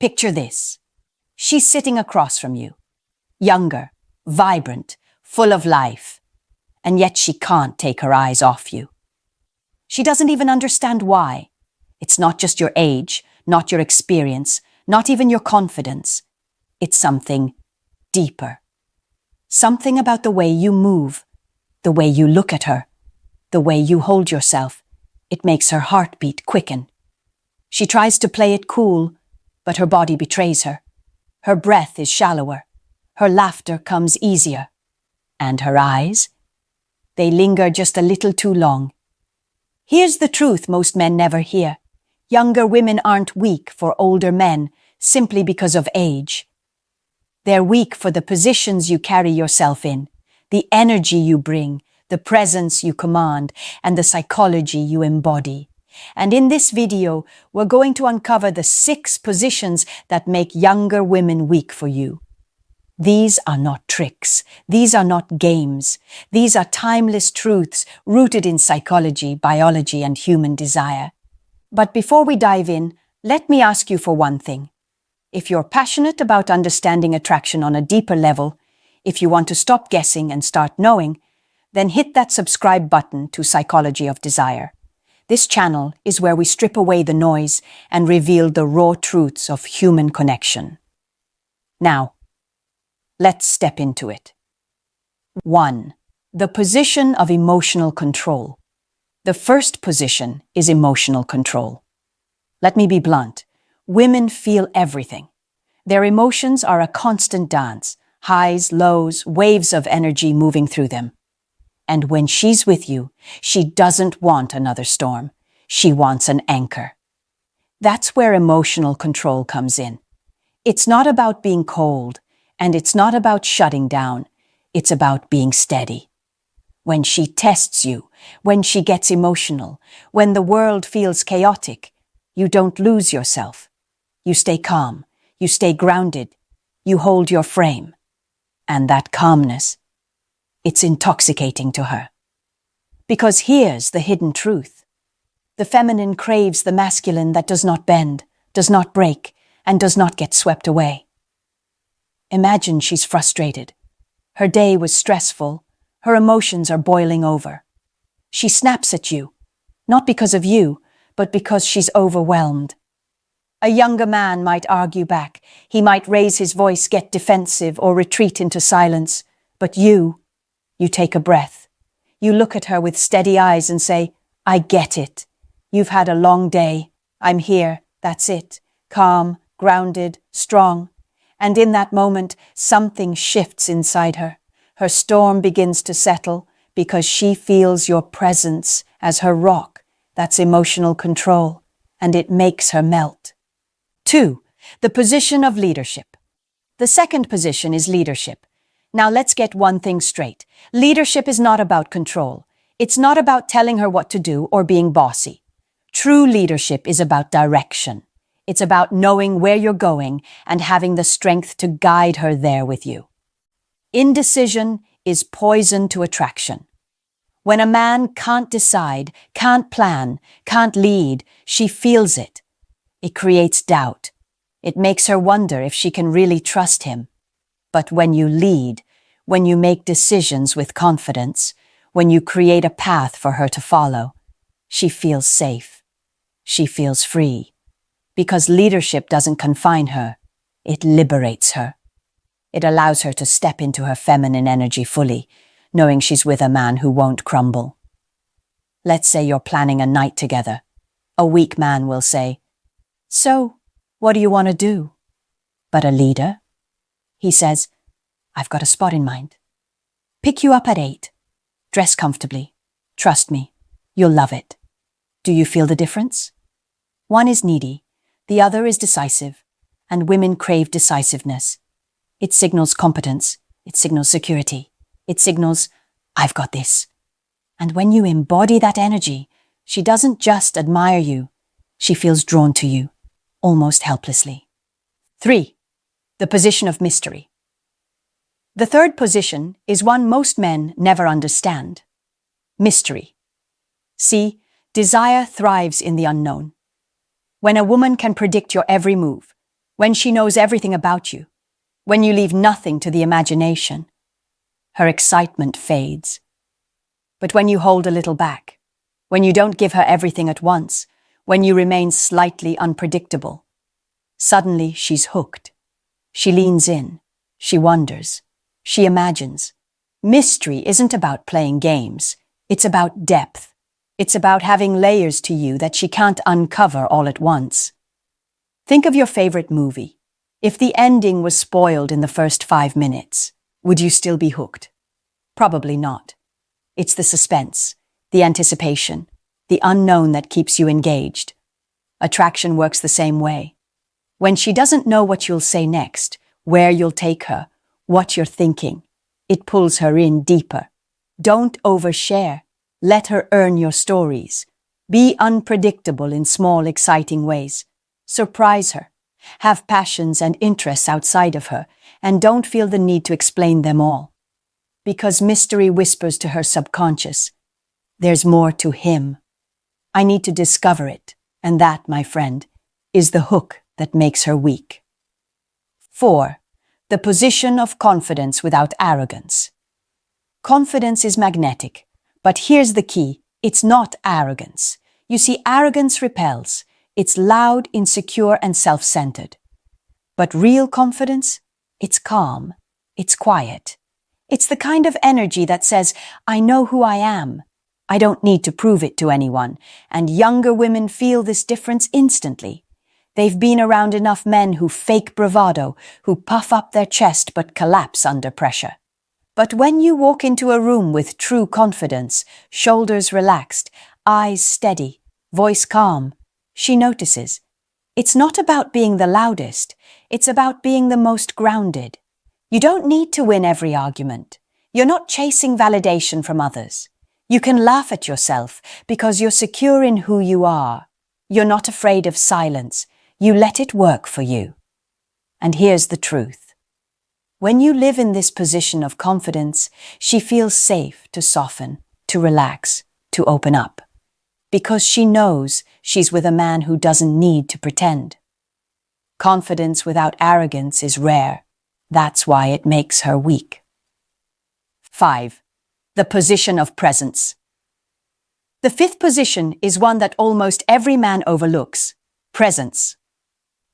Picture this. She's sitting across from you, younger, vibrant, full of life, and yet she can't take her eyes off you. She doesn't even understand why. It's not just your age, not your experience, not even your confidence. It's something deeper. Something about the way you move, the way you look at her, the way you hold yourself. It makes her heartbeat quicken. She tries to play it cool, but her body betrays her. Her breath is shallower. Her laughter comes easier. And her eyes? They linger just a little too long. Here's the truth most men never hear. Younger women aren't weak for older men simply because of age. They're weak for the positions you carry yourself in, the energy you bring, the presence you command, and the psychology you embody. And in this video, we're going to uncover the 6 positions that make younger women weak for you. These are not tricks. These are not games. These are timeless truths rooted in psychology, biology, and human desire. But before we dive in, let me ask you for one thing. If you're passionate about understanding attraction on a deeper level, if you want to stop guessing and start knowing, then hit that subscribe button to Psychology of Desire. This channel is where we strip away the noise and reveal the raw truths of human connection. Now, let's step into it. 1. The position of emotional control. The first position is emotional control. Let me be blunt. Women feel everything. Their emotions are a constant dance, highs, lows, waves of energy moving through them. And when she's with you, she doesn't want another storm. She wants an anchor. That's where emotional control comes in. It's not about being cold, and it's not about shutting down. It's about being steady. When she tests you, when she gets emotional, when the world feels chaotic, you don't lose yourself. You stay calm, you stay grounded, you hold your frame. And that calmness, it's intoxicating to her. Because here's the hidden truth. The feminine craves the masculine that does not bend, does not break, and does not get swept away. Imagine she's frustrated. Her day was stressful. Her emotions are boiling over. She snaps at you, not because of you, but because she's overwhelmed. A younger man might argue back. He might raise his voice, get defensive, or retreat into silence. But you take a breath. You look at her with steady eyes and say, I get it. You've had a long day. I'm here. That's it. Calm, grounded, strong. And in that moment, something shifts inside her. Her storm begins to settle because she feels your presence as her rock. That's emotional control, and it makes her melt. 2. The position of leadership. The second position is leadership. Now let's get one thing straight. Leadership is not about control. It's not about telling her what to do or being bossy. True leadership is about direction. It's about knowing where you're going and having the strength to guide her there with you. Indecision is poison to attraction. When a man can't decide, can't plan, can't lead, she feels it. It creates doubt. It makes her wonder if she can really trust him. But when you lead, when you make decisions with confidence, when you create a path for her to follow, she feels safe. She feels free. Because leadership doesn't confine her, it liberates her. It allows her to step into her feminine energy fully, knowing she's with a man who won't crumble. Let's say you're planning a night together. A weak man will say, So, what do you want to do? But a leader? He says, I've got a spot in mind. Pick you up at 8. Dress comfortably. Trust me, you'll love it. Do you feel the difference? One is needy, the other is decisive, and women crave decisiveness. It signals competence, it signals security, it signals, I've got this. And when you embody that energy, she doesn't just admire you, she feels drawn to you, almost helplessly. 3. The position of mystery. The third position is one most men never understand. Mystery. See, desire thrives in the unknown. When a woman can predict your every move, when she knows everything about you, when you leave nothing to the imagination. Her excitement fades. But when you hold a little back, when you don't give her everything at once, when you remain slightly unpredictable, suddenly she's hooked. She leans in, she wonders, she imagines. Mystery isn't about playing games, it's about depth. It's about having layers to you that she can't uncover all at once. Think of your favorite movie. If the ending was spoiled in the first 5 minutes, would you still be hooked? Probably not. It's the suspense, the anticipation, the unknown that keeps you engaged. Attraction works the same way. When she doesn't know what you'll say next, where you'll take her, what you're thinking, it pulls her in deeper. Don't overshare. Let her earn your stories. Be unpredictable in small, exciting ways. Surprise her. Have passions and interests outside of her, and don't feel the need to explain them all. Because mystery whispers to her subconscious, there's more to him. I need to discover it, and that, my friend, is the hook that makes her weak. 4. The position of confidence without arrogance. Confidence is magnetic, but here's the key, it's not arrogance. You see, arrogance repels. It's loud, insecure, and self-centered. But real confidence? It's calm. It's quiet. It's the kind of energy that says, I know who I am. I don't need to prove it to anyone. And younger women feel this difference instantly. They've been around enough men who fake bravado, who puff up their chest but collapse under pressure. But when you walk into a room with true confidence, shoulders relaxed, eyes steady, voice calm, she notices. It's not about being the loudest, it's about being the most grounded. You don't need to win every argument. You're not chasing validation from others. You can laugh at yourself because you're secure in who you are. You're not afraid of silence. You let it work for you. And here's the truth. When you live in this position of confidence, she feels safe to soften, to relax, to open up. Because she knows she's with a man who doesn't need to pretend. Confidence without arrogance is rare. That's why it makes her weak. 5. The position of presence. The 5th position is one that almost every man overlooks. Presence.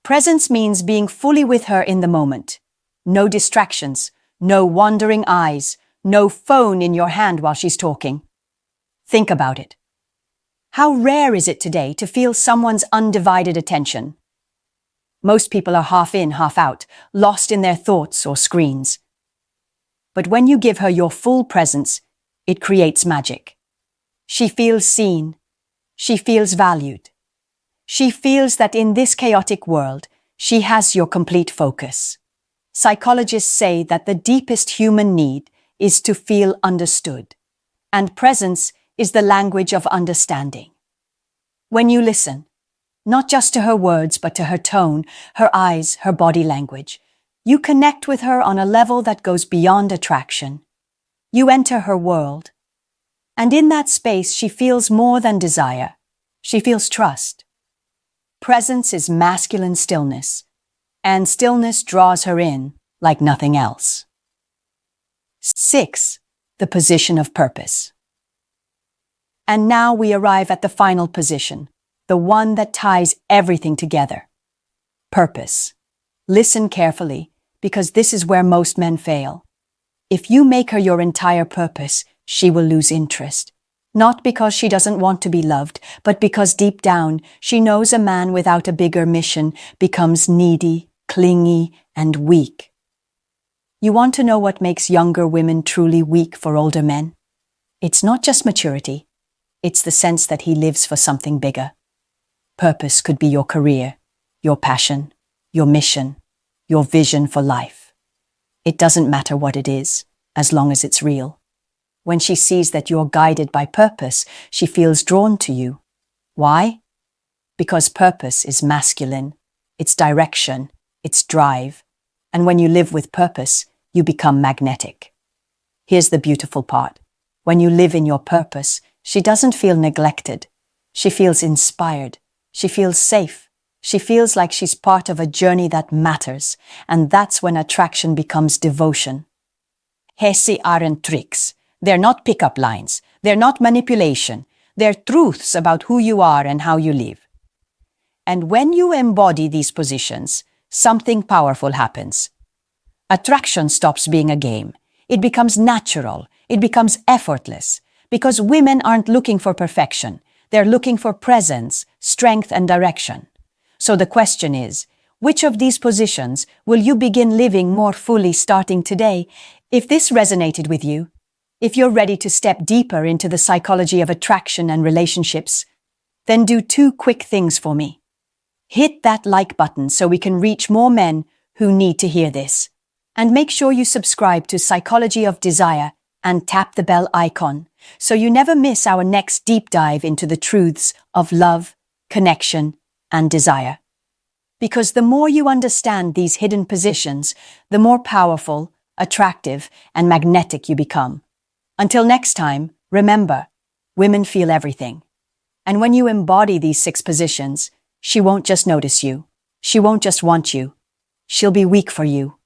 Presence means being fully with her in the moment. No distractions, no wandering eyes, no phone in your hand while she's talking. Think about it. How rare is it today to feel someone's undivided attention? Most people are half in, half out, lost in their thoughts or screens. But when you give her your full presence, it creates magic. She feels seen. She feels valued. She feels that in this chaotic world, she has your complete focus. Psychologists say that the deepest human need is to feel understood, and presence is the language of understanding. When you listen, not just to her words but to her tone, her eyes, her body language, you connect with her on a level that goes beyond attraction. You enter her world, and in that space she feels more than desire. She feels trust. Presence is masculine stillness, and stillness draws her in like nothing else. 6. The position of purpose. And now we arrive at the final position, the one that ties everything together. Purpose. Listen carefully, because this is where most men fail. If you make her your entire purpose, she will lose interest. Not because she doesn't want to be loved, but because deep down she knows a man without a bigger mission becomes needy, clingy, and weak. You want to know what makes younger women truly weak for older men? It's not just maturity. It's the sense that he lives for something bigger. Purpose could be your career, your passion, your mission, your vision for life. It doesn't matter what it is, as long as it's real. When she sees that you're guided by purpose, she feels drawn to you. Why? Because purpose is masculine, it's direction, it's drive. And when you live with purpose, you become magnetic. Here's the beautiful part. When you live in your purpose, she doesn't feel neglected. She feels inspired. She feels safe. She feels like she's part of a journey that matters, and that's when attraction becomes devotion. Hesi aren't tricks. They're not pickup lines. They're not manipulation. They're truths about who you are and how you live. And when you embody these positions, something powerful happens. Attraction stops being a game. It becomes natural. It becomes effortless. Because women aren't looking for perfection. They're looking for presence, strength, and direction. So the question is, which of these positions will you begin living more fully starting today? If this resonated with you, if you're ready to step deeper into the psychology of attraction and relationships, then do 2 quick things for me. Hit that like button so we can reach more men who need to hear this. And make sure you subscribe to Psychology of Desire and tap the bell icon so you never miss our next deep dive into the truths of love, connection, and desire. Because the more you understand these hidden positions, the more powerful, attractive, and magnetic you become. Until next time, remember, women feel everything. And when you embody these 6 positions, she won't just notice you. She won't just want you. She'll be weak for you.